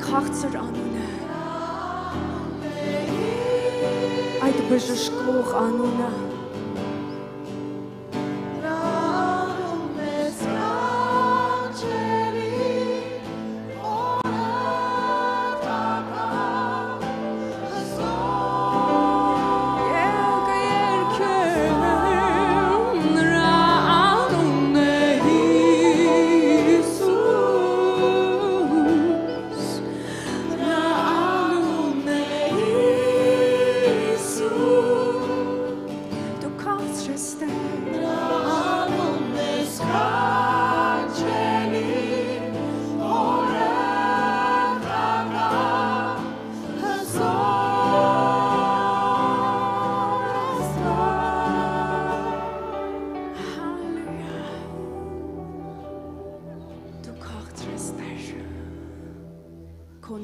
Քաղցր անունը այդ բժշկող անունը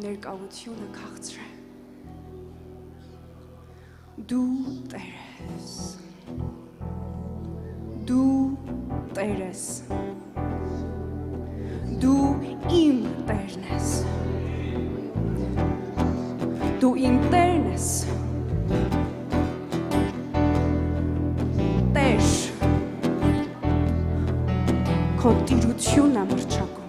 ներկայությունը քաղցր է դու Տեր ես դու իմ Տերն ես դու իմ Տերն ես Տեր քո տիրությունն է մռչակում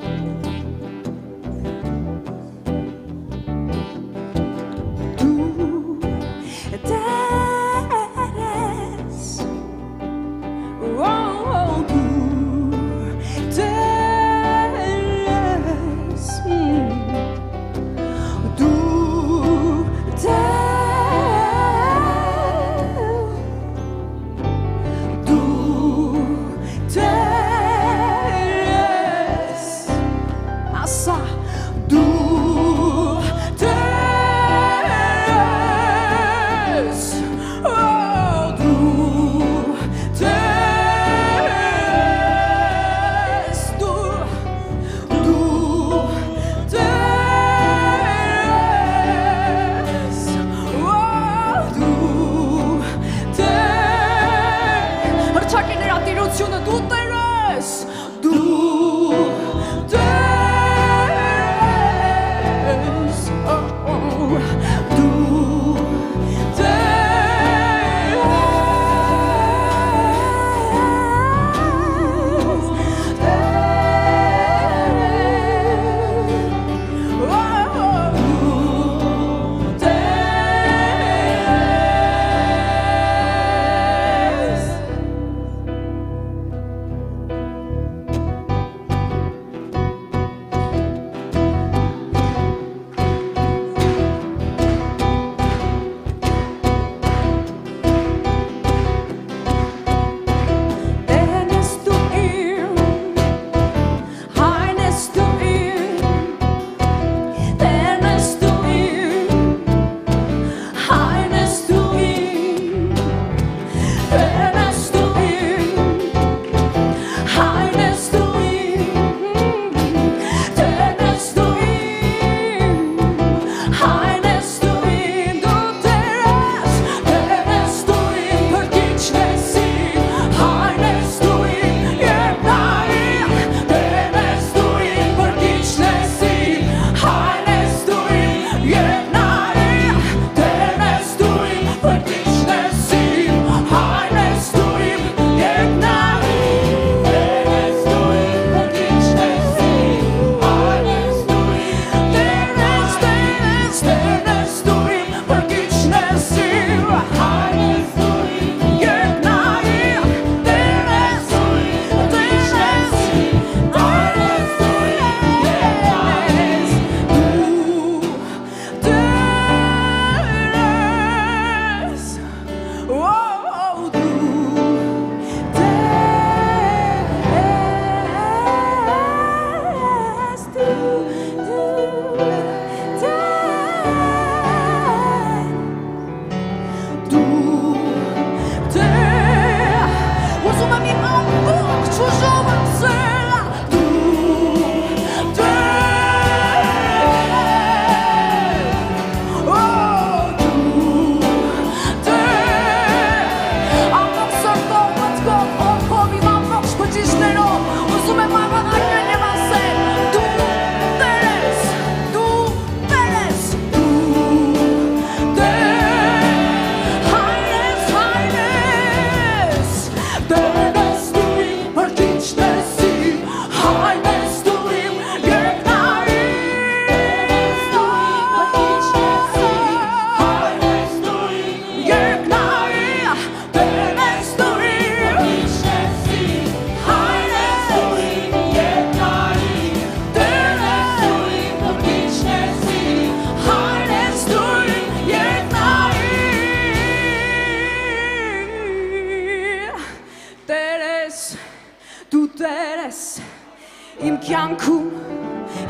կյանքում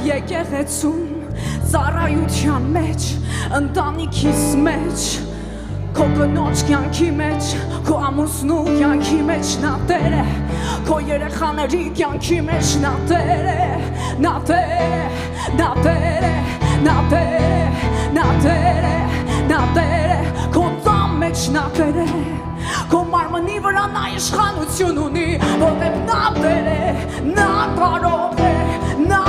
եկեղեցում ծառայության մեջ ընտանիքիս մեջ քո կնոջ կյանքի մեջ քո ամուսնու կյանքի մեջ նա Տեր է քո երեխաների կյանքի մեջ նա Տեր է նա Տեր է նա Տեր է նա Տեր է նա Տեր է նա Տեր է քո տան մեջ նա Տեր է քո մարմնի վրա նա իշխանություն ունի որտեղ նա Տեր է նա կարող է նա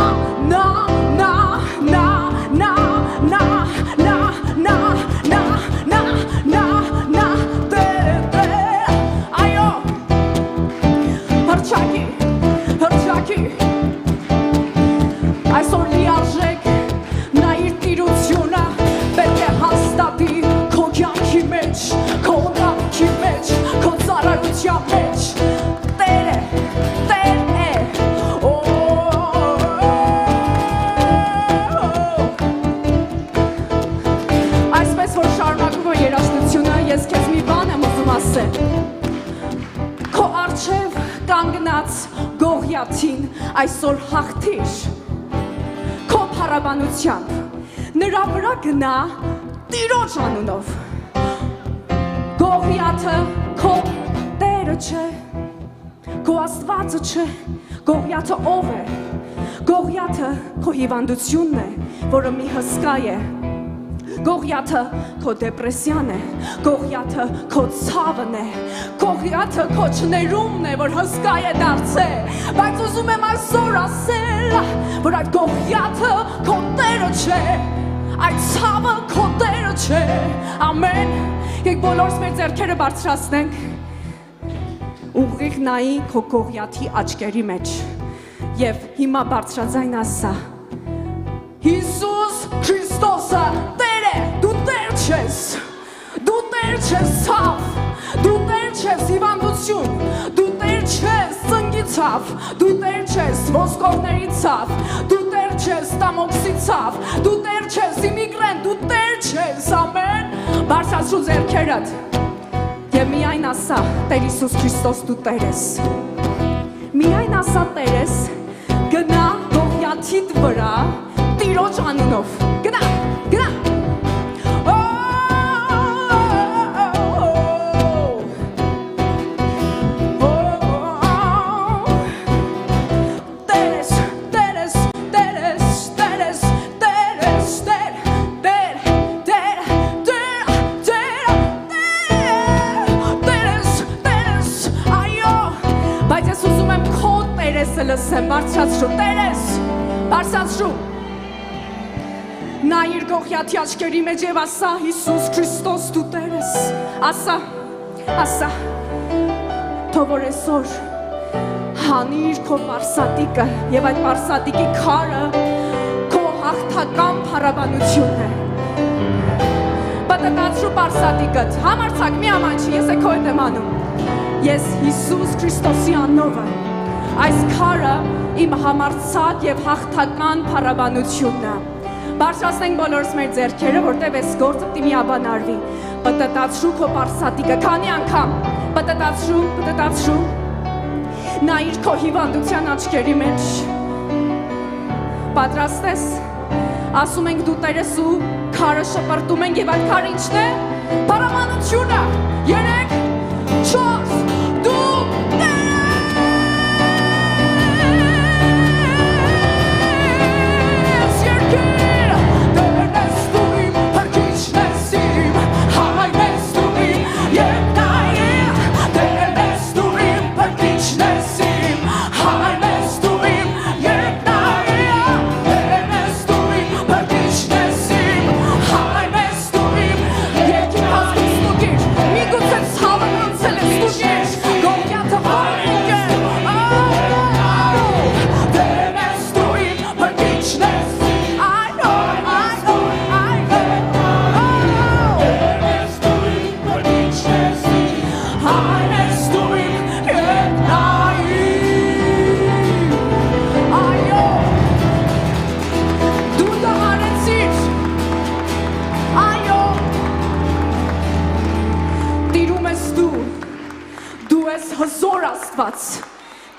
Այսօր լիարժեք նա իր տիրությունը պետք է հաստատի քո կյանքի մեջ, քո ընտանիքի մեջ, քո ծառայության մեջ Տեր է, Տեր է Այսպես որ շարունակում է երաժշտությունը, ես քեզ մի բան եմ ուզում ասել Քո առջև կանգնած Գողիաթին այսօր հաղթիր քո փառաբանությամբ նրա վրա գնա Տիրոջ անունով Գողիաթը քո Տերը չէ քո Աստվածը չէ Գողիաթը ով է Գողիաթը քո հիվանդությունն է որը մի հսկա է Գողիաթը քո դեպրեսիան է Գողիաթը քո ցավն է Գողիաթը քո չներումն է որ հսկա է դարձել բայց ուզում եմ այսօր ասել որ այդ Գողիաթը քո Տերը չէ այդ ցավը քո Տերը չէ ամեն եք բոլորս մեր ձեռքերը բարձրացնենք ուղիղ նայի քո Գողիաթի աչքերի մեջ եւ հիմա բարձրաձայն ասա Հիսուս Քրիստոսը Տեր է դու Տեր չես ցավ դու Տեր չես հիվանդություն դու Տեր չես ծնկի ցավ դու Տեր չես ոսկորների ցավ դու Տեր չես տամոքսի ցավ դու Տեր չես իմիգրանտ դու Տեր չես ամեն բարձրացրու ձեռքերդ եւ միայն ասա Տեր Հիսուս Քրիստոս դու Տեր ես միայն ասա Տեր ես գնա Գողիաթիդ վրա Տիրոջ անունով գնա Լսեմ, բարձրացրու, Տեր ես, բարձրացրու Նա իր Գողիաթի աչքերի մեջ և ասա Հիսուս Քրիստոս դու Տեր ես ասա թող որ այսօր հանիր քո պարսատիկը և այդ պարսատիկի քարը քո հաղթական փառաբանությունն է պատտացրու պարսատիկըդ համարձակ մի ամանչի ես է քո հետ եմ անում ես Հիսուս Քրիստոսի անունով Այս քարը իմ համարձակ և հաղթական փառաբանությունն է Բարձրացնենք բոլորս մեր ձեռքերը, որտև այս գործը պիտի միաբանարվի Պտտացրու քո պարսատիկը, քանի անգամ պտտացրու Նա իր քո հիվանդության աչքերի մեջ Պատրաստ ես Ասում ենք դու Տեր ես ու քարը շպրտում ենք և այդ քարը ինչն է Փառաբանությունը 3 4 դու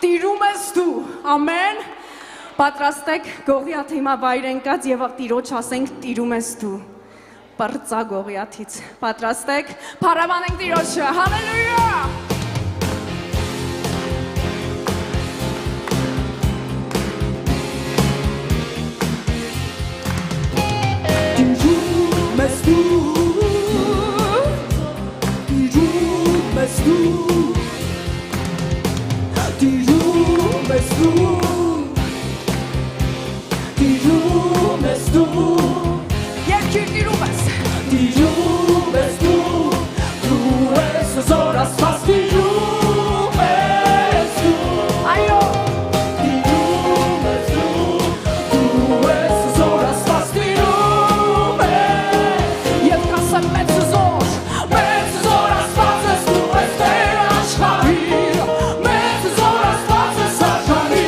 Տիրում ես դու, ամեն, Պատրաստեք Գողիաթ հիմա վայր ընկած եւ Տիրոջ ասենք տիրում ես դու բրծա Գողիաթից պատրաստեք փառաբանենք Տիրոջը հալելույա Տիրում ես դու Տիրում ես դու Տիրում ես դու Տիրում ես դու Երկիր տիրում ես Տիրում ես դու Դու ես զոր ասված Տիրում ես դու Այո Տիրում ես դու Դու ես զոր ասված Տիրում ես Եվ կասեմ մեծ զոր ասված ես դու ես Տեր աշխարհի Մեծ զոր ասված ես աշխարհի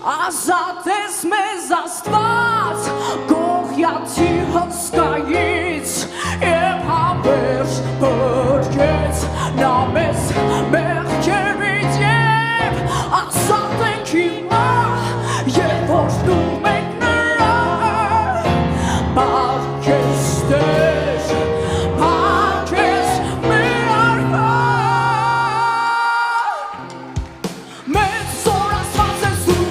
Ազատ ես մեզ աստված Գողիաթի հսկայից Եվ հավերժ բրկեց Նա մեզ մեղքերից Եվ ազատ ենք հիմա Եվ որնում ենք նրա Պարքես Տեր Պարքես մեր արվա Մեծ զոր ասված ես դու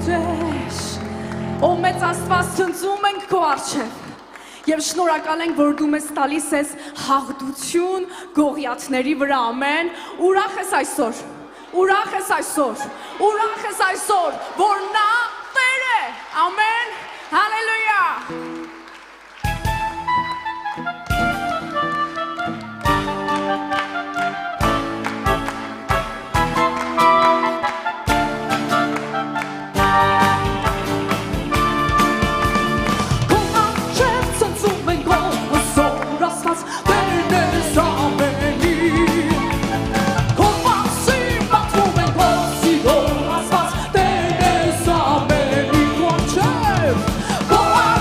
ես Ով մեծ աստված ցնծում ենք քո առջև Եվ շնորհակալ ենք որ դու մեզ տալիս ես հաղթություն Գողիաթների վրա ամեն ուրախ ես այսօր որ նա Տեր է ամեն հալելույա Go on,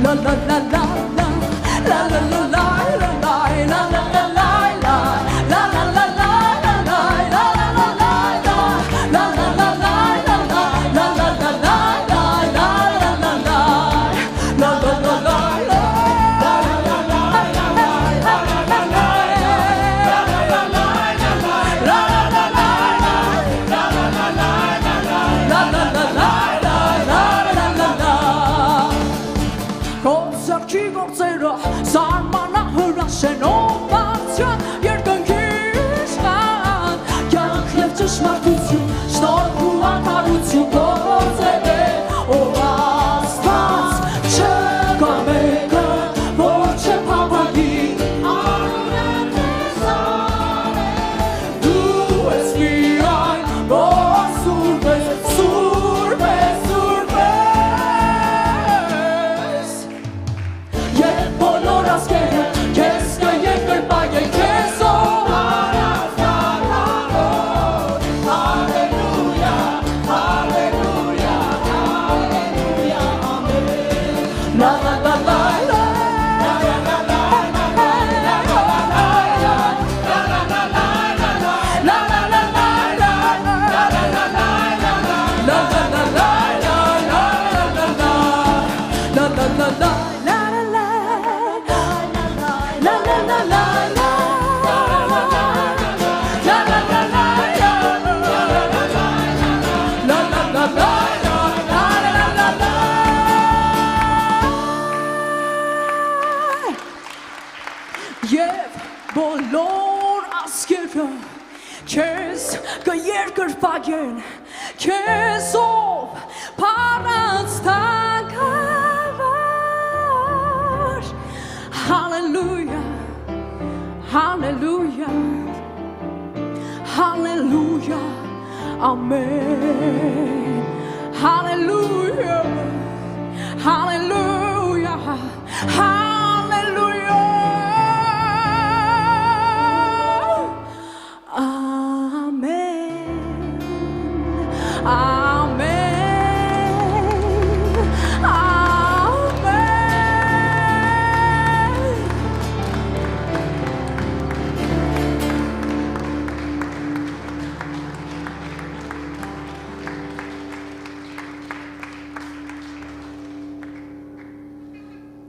La la la la la la la la la la la la la la la la la la la Կրպագեն քեզով փառած թագավոր Հալելույա Հալելույա Հալելույա ամեն Հալելույա Հալելույա Հալելույա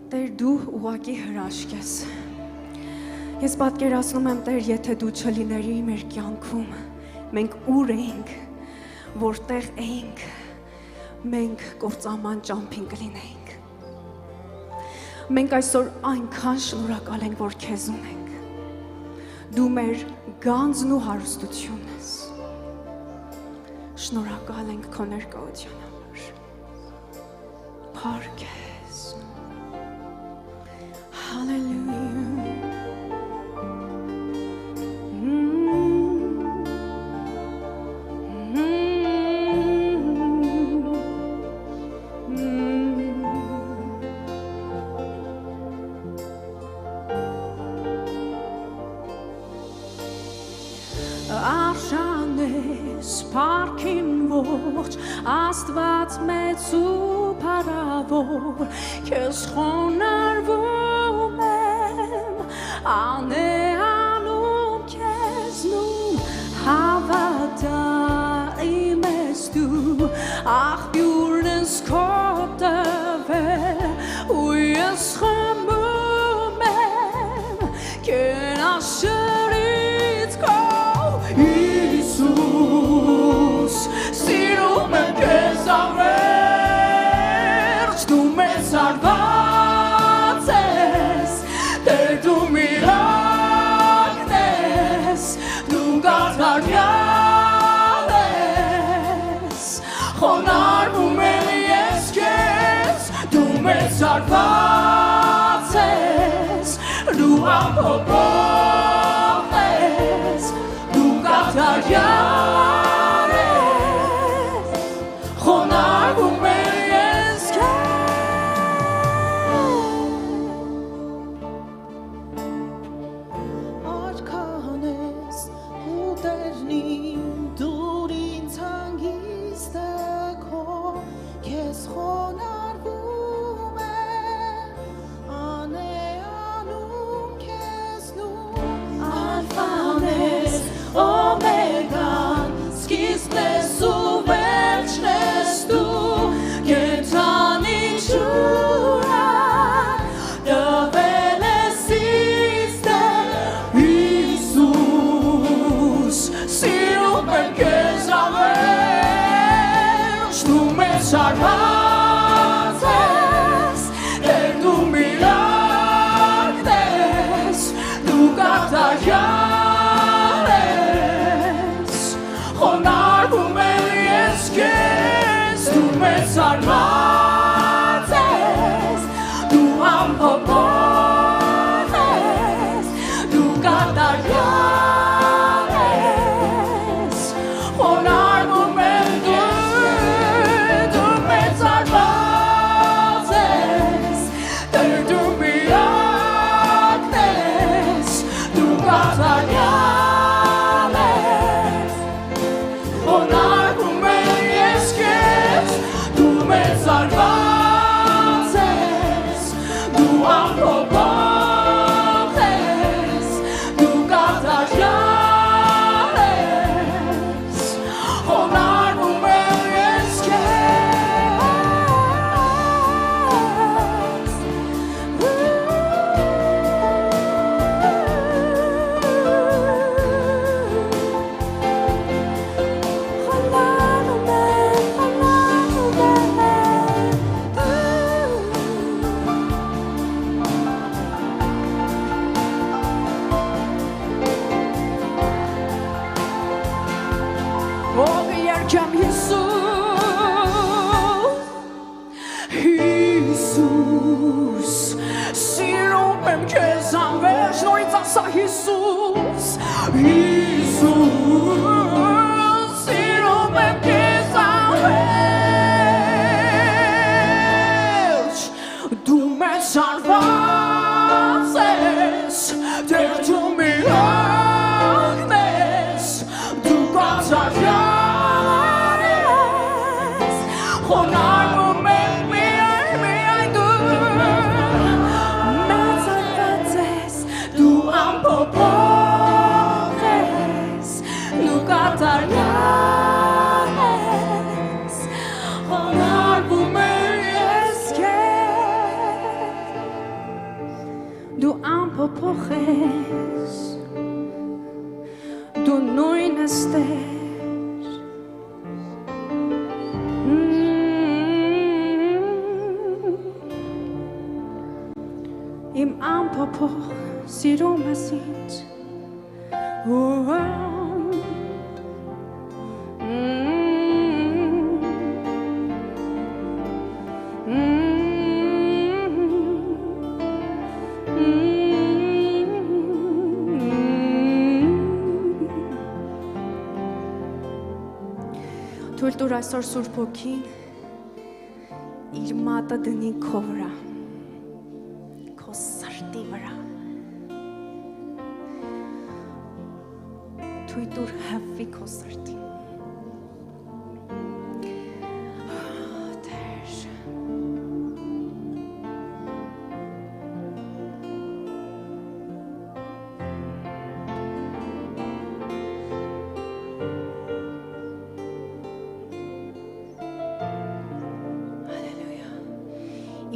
Տեր դու ուղակի հրաշք ես Ես պատկերացնում եմ Տեր եթե դու չլիների մեր կյանքում մենք ուր էինք որտեղ էինք մենք կործաման ճամփին կլինեինք Մենք այսօր այնքան շնորհակալ ենք որ քեզ ունենք Դու մեր գանձն ու հարստությունն ես Շնորհակալ ենք քո ներկայության համար Փառք քեզ Hallelujah Parkin ողջ Աստված մեծ ու փառավոր Քեզ խոնարհվում եմ անեանում քեզնում հավատա իմ ես դու աղբյուրն ես քո տվել ու ես խմբում եմ կենաշրից քո Իսուս սիրում եմ քեզ ամերջ դու մեզ արված ես Տեր դու միլագն ես դու կատարյալ ես խոնարհվում եմ ես քեզ դու մեզ արված ես դու ամփոփող ես դու կատարյալ ես խոնարհվում եմ ես Արքան ես ու տերնին դուր ինձ հանգիստը քո Քեզ խոնարհվում եմ դու մեզ արված ես, Տեր դու միակ ես, դու կատարյալ ես, խոնարհվում եմ ես քեզ, դու մեզ արված ես, դու անփոփոխ ես, դու կատարյալ ես, խոնարհվում եմ դու մեզ արված ես, Տեր դու միակ ես, դու կատարյալ ես, խոնարհվում եմ ես քեզ, դու մեզ արված ես, դու անփոփոխ ես, դու կատարյալ ես, խոնարհվում եմ ես Ով երկեմ Հիսուս, սիրում եմ քեզ անվերջ, նորից ասա Հիսուս, սիրում եմ քեզ անվերջ, դու մեզ արված ես, Տեր դու միակ ես, դու կատարյալ ես, խոնարհվում եմ միայն դու մեզ արված ես, դու անփոփոխ ես, դու կատարյալ ես, խոնարհվում եմ ես քեզ, դու անփոփոխ ես, դու նույն ես Տեր, իմ անփոփոխ սիրում ես ինձ, Թույլ տուր այսօր Սուրբ Հոգին իր մատը դնի քո վրա, քո սրտի վրա, թույլ տուր հվի քո սրտին, Տեր,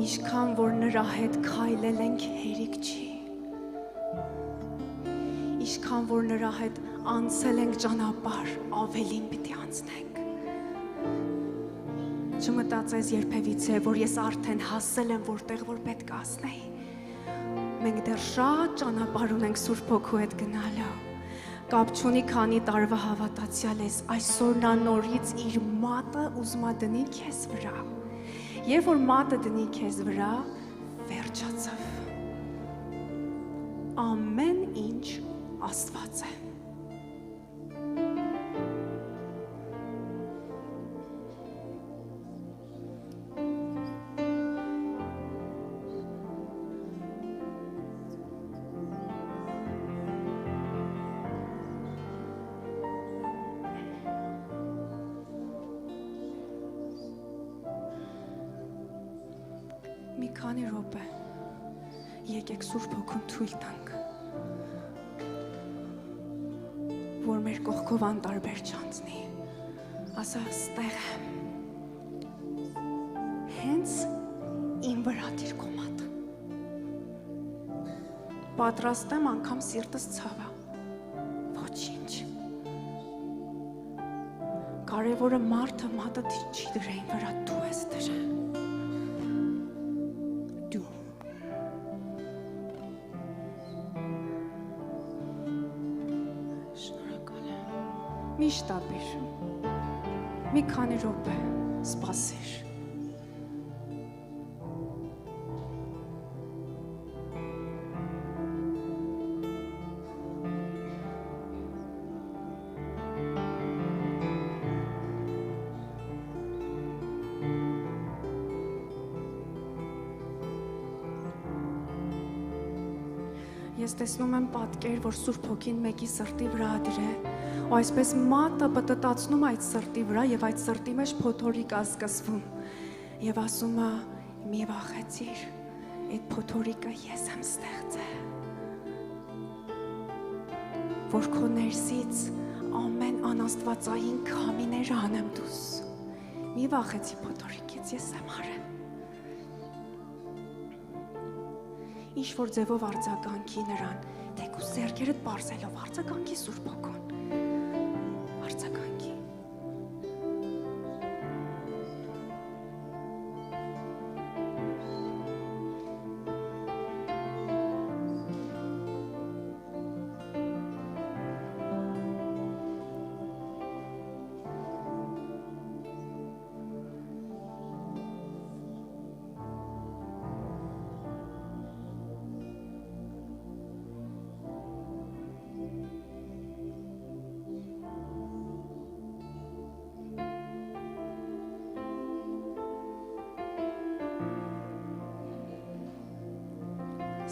Ինչքան որ նրա հետ քայլել ենք հերիք չի, Ինչքան որ նրա հետ անցել ենք ճանապարհ, ավելին պիտի անցնենք, Չմտածես երբևիցե, որ ես արդեն հասել եմ որտեղ որ պետք է հասնեի, Մենք դեռ շատ ճանապարհ ունենք Սուրբ Հոգու հետ գնալու, Կապ չունի քանի տարվա հավատացյալ ես, այսօր նա նորից իր մատը ուզում է դնի քեզ վրա, Եվ որ մատը դնի քեզ վրա, վերջացավ, ամեն ինչ Աստված է, Մի քանի րոպե, եկեք Սուրբ Հոգուն թույլ տանք, որ մեր կողքով անտարբեր չանցնի, ասա ստեղ եմ, հենց իմ վրա դիր քո մատը, պատրաստ եմ անգամ սիրտս ցավա, ոչինչ, ամենակարևորը մարդը մատը չի դրային վրա, դու ես դրել։ Դու։ Շնորհակալ եմ։ Մի շտապիր։ Մի քանի րոպե սպասիր։ Ես տեսնում եմ պատկեր, որ Սուրբ Հոգին մեկի սրտի վրա դրել, ու այսպես մատը պտտացնում այդ սրտի վրա եւ այդ սրտի մեջ փոթորիկ ասկսվում եւ ասում է՝ մի վախեցիր, այդ փոթորիկը ես եմ ստեղծել, որ քո ներսից ամեն անաստվածային քամիները անեմ դուս։ Մի վախեցի փոթորիկից, ես եմ արել։ Ինչ որ ձևով արձագանքի նրան, թեկուզ ձեռքերդ պարզելով արձագանքի Սուրբ Հոգուն, արձագանքի։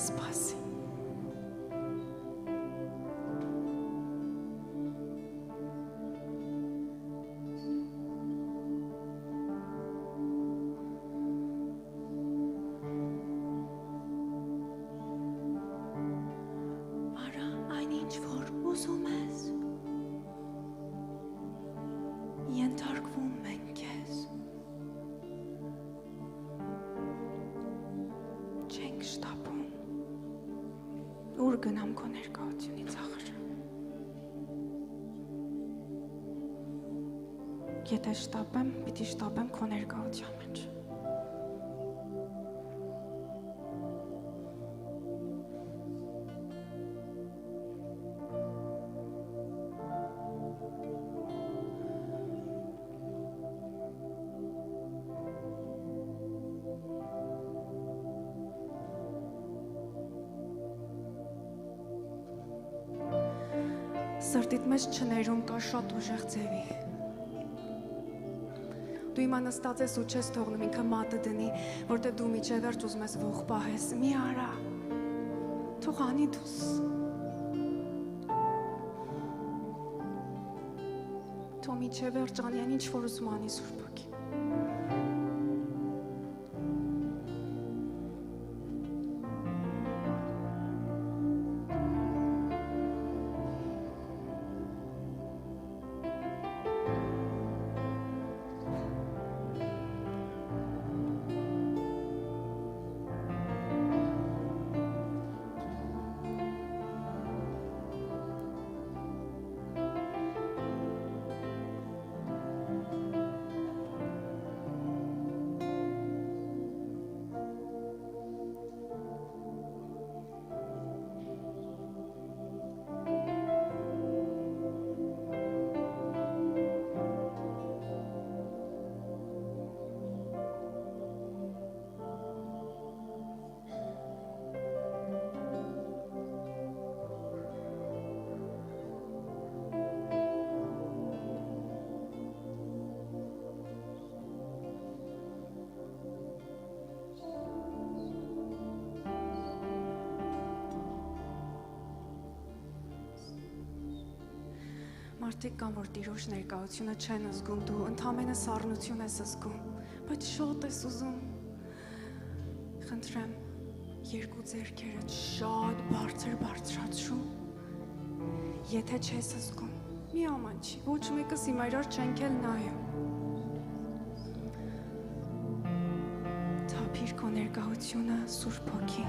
Սպասի։ Արա այն ինչ որ ուզում ես։ Ենթարկվում ենք քեզ։ Չենք շտապում։ Ուր գնամ քո ներկայությունից ախր։ Եթե շտապեմ, պիտի շտապեմ քո ներկայության մեջ։ Սրտիդ մեջ չներում կա շատ ուժեղ ձևի։ Դու հիմա նստած ես ու չես թողնում ինքը մատը դնի, որտեղ դու միջև վերջ ուզում ես ողջ պահես։ Մի արա։ Թող անի դուս։ Թող միջև վերջ անի այն ինչ որ ուզում անի Սուրբ Հոգի։ Մարդիկ կան, որ Տիրոջ ներկայությունը չեն զգում, դու ընդամենը սառնություն ես զգում, բայց շատ ես ուզում։ Խնդրեմ, երկու ձեռքերդ շատ բարձր բարձրացրու։ Եթե չես զգում, մի ամանչի, ոչ մեկս հիմա իրար չենք էլ նայում։ Թափիր քո ներկայությունը Սուրբ Հոգի,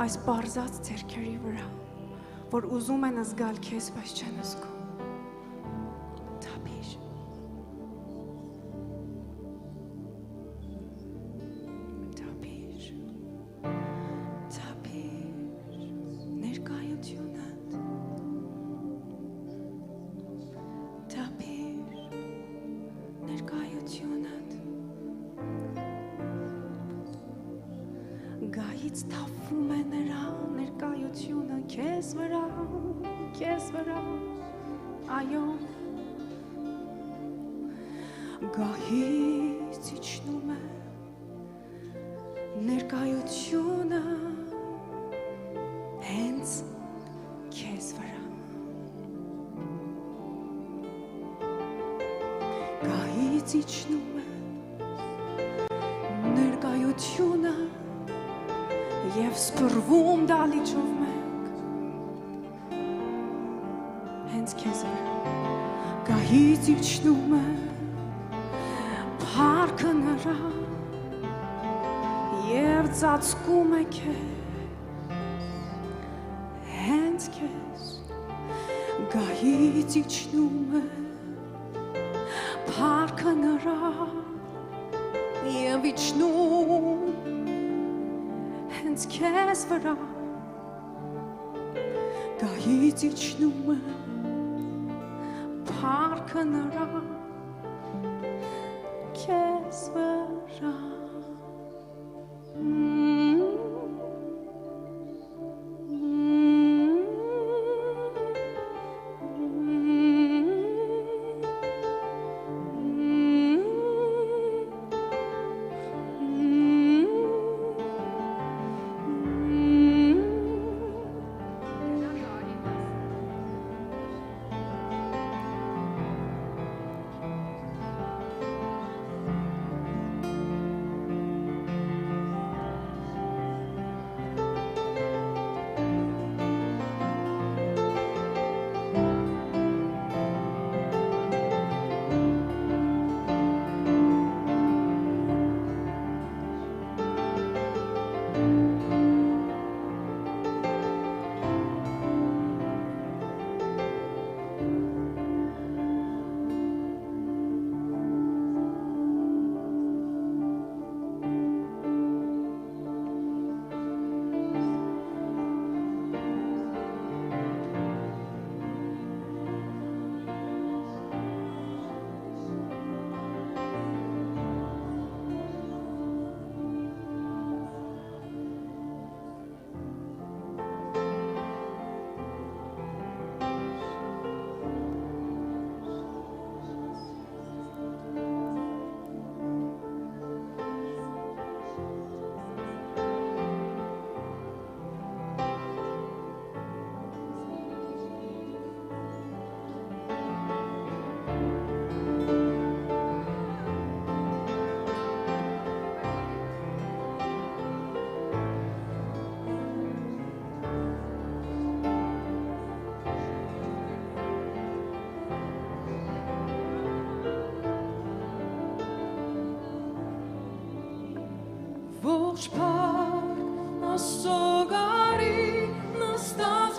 այս պարզած ձեռքերի վրա, որ ուզում են զգալ քեզ, բայց չեն զգում։ Թափիր։ Գլխից թափվում է նրա ներկայությունը քեզ վրա, այո Գահից իջնում է ներկայությունը հենց քեզ վրա Գահից իջնում է ներկայությունը և սպրվում դալիճով մեկ հենց քեզ վրա Գահից իջնում է Փառքը նրա և ծածկում է քեզ հենց քեզ Գահից իջնում է Փառքը նրա և իջնում հենց քեզ վրա Գահից իջնում է Փառքը նրա քեզ վրա Ողջ փառք Աստծո գարի նստած